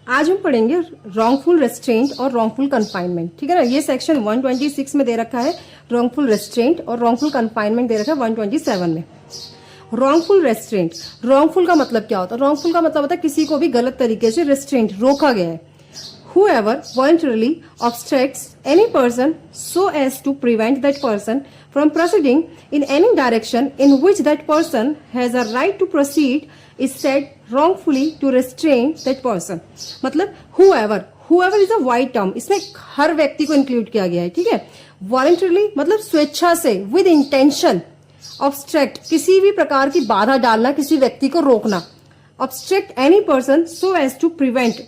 आज हम पढ़ेंगे रॉन्गफुल रेस्ट्रेंट और रॉन्गफुल कन्फाइनमेंट। ठीक है ना, ये सेक्शन 126 में दे रखा है रॉन्गफुल रेस्ट्रेंट और रॉन्गफुल कन्फाइनमेंट दे रखा है 127 में। रॉन्गफुल रेस्ट्रेंट, रॉन्गफुल का मतलब क्या होता है? रॉन्गफुल का मतलब होता है किसी को भी गलत तरीके से रेस्ट्रेंट, रोका गया है। Whoever voluntarily obstructs any person so as to prevent that person from proceeding in any direction in which that person has a right to proceed is said wrongfully to restrain that person। मतलब whoever is a wide term, इसमें हर व्यक्ति को include किया गया है। ठीक है, voluntarily मतलब स्वेच्छा से, with intention, obstruct किसी भी प्रकार की बाधा डालना, किसी व्यक्ति को रोकना। obstruct any person so as to prevent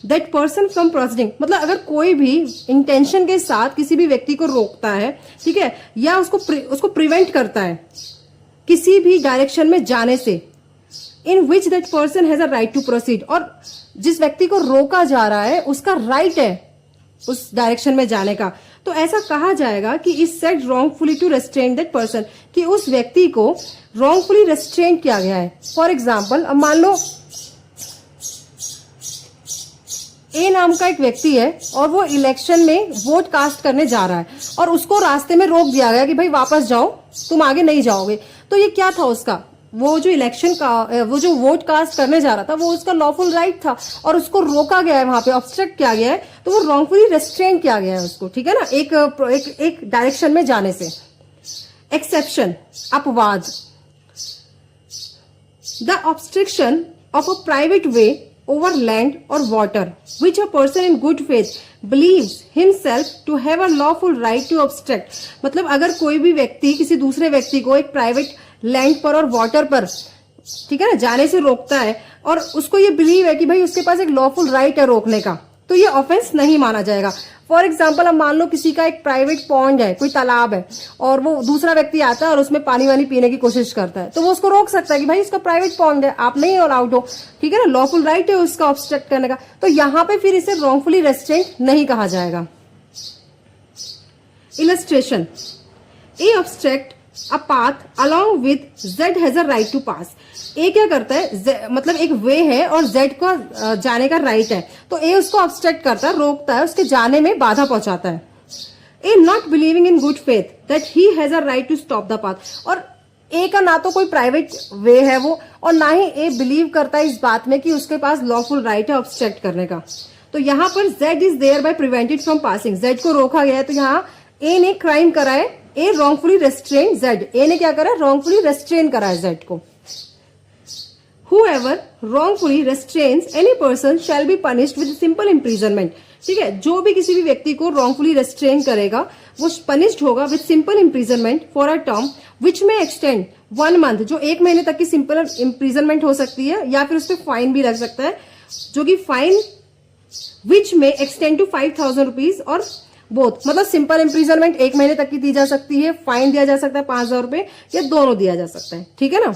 that person from proceeding, मतलब अगर कोई भी इंटेंशन के साथ किसी भी व्यक्ति को रोकता है, ठीक है, या उसको प्रिवेंट करता है किसी भी डायरेक्शन में जाने से, in which that person has a right to proceed, और जिस व्यक्ति को रोका जा रहा है उसका राइट है उस डायरेक्शन में जाने का, तो ऐसा कहा जाएगा कि is said wrongfully to restrain that person, कि उस व्यक्ति को रॉन्गफुली रेस्ट्रेन किया गया है। फॉर एग्जाम्पल, अब मान लो ए नाम का एक व्यक्ति है और वो इलेक्शन में वोट कास्ट करने जा रहा है और उसको रास्ते में रोक दिया गया कि भाई वापस जाओ, तुम आगे नहीं जाओगे। तो ये क्या था उसका? वो जो इलेक्शन का, वो जो वोट कास्ट करने जा रहा था, वो उसका लॉफुल राइट था और उसको रोका गया है, वहां पे ऑब्स्ट्रक्ट किया गया है, तो वो रॉन्गफुली रेस्ट्रेन किया गया है उसको। ठीक है ना, एक डायरेक्शन में जाने से। एक्सेप्शन, अपवाद, the obstruction of a private way over land or water which a person in good faith believes himself to have a lawful right to obstruct। मतलब अगर कोई भी व्यक्ति किसी दूसरे व्यक्ति को एक प्राइवेट लैंड पर और वाटर पर, ठीक है ना, जाने से रोकता है और उसको ये बिलीव है कि भाई उसके पास एक लॉफुल राइट है रोकने का, तो ये ऑफेंस नहीं माना जाएगा। फॉर एग्जाम्पल, अब मान लो किसी का एक प्राइवेट पॉन्ड है, कोई तालाब है, और वो दूसरा व्यक्ति आता है और उसमें पानी वानी पीने की कोशिश करता है, तो वो उसको रोक सकता है कि भाई उसका प्राइवेट पॉन्ड है, आप नहीं अलाउड हो। ठीक है ना, लॉफुल राइट है उसका ऑब्स्ट्रक्ट करने का, तो यहां पे फिर इसे रॉन्गफुली रेस्ट्रेंट नहीं कहा जाएगा। Illustration, A obstruct a path along with Z has a right to pass. A क्या करता है, मतलब एक वे है और जेड का जाने का राइट है, तो ए उसको ऑब्स्ट्रक्ट करता है, रोकता है, उसके जाने में बाधा पहुंचाता है। A not believing in good faith that he has a right to stop the path, और ए का ना तो कोई प्राइवेट वे है वो, और ना ही ए बिलीव करता है इस बात में कि उसके पास लॉफुल राइट है ऑब्स्ट्रक्ट करने का। तो यहां पर Z is there by prevented from passing, Z को रोका गया है, तो यहाँ ए ने क्राइम करा है, ए रॉन्गफुली रेस्ट्रेन जेड, ए ने क्या करा है, रॉन्गफुली रेस्ट्रेन करा है जेड को। Whoever wrongfully restrains any person shall be punished with simple imprisonment। ठीक है, जो भी किसी भी व्यक्ति को wrongfully restrain करेगा वो punished होगा with simple imprisonment for a term which may extend 1 month, जो 1 महीने तक की simple imprisonment हो सकती है, या फिर उस पर फाइन भी लग सकता है, जो कि fine which may extend to 5,000 rupees और बोथ, मतलब सिंपल इम्प्रिजनमेंट 1 महीने तक की दी जा सकती है, फाइन दिया जा सकता है 5,000 रुपए, या दोनों दिया जा सकता है। ठीक है ना।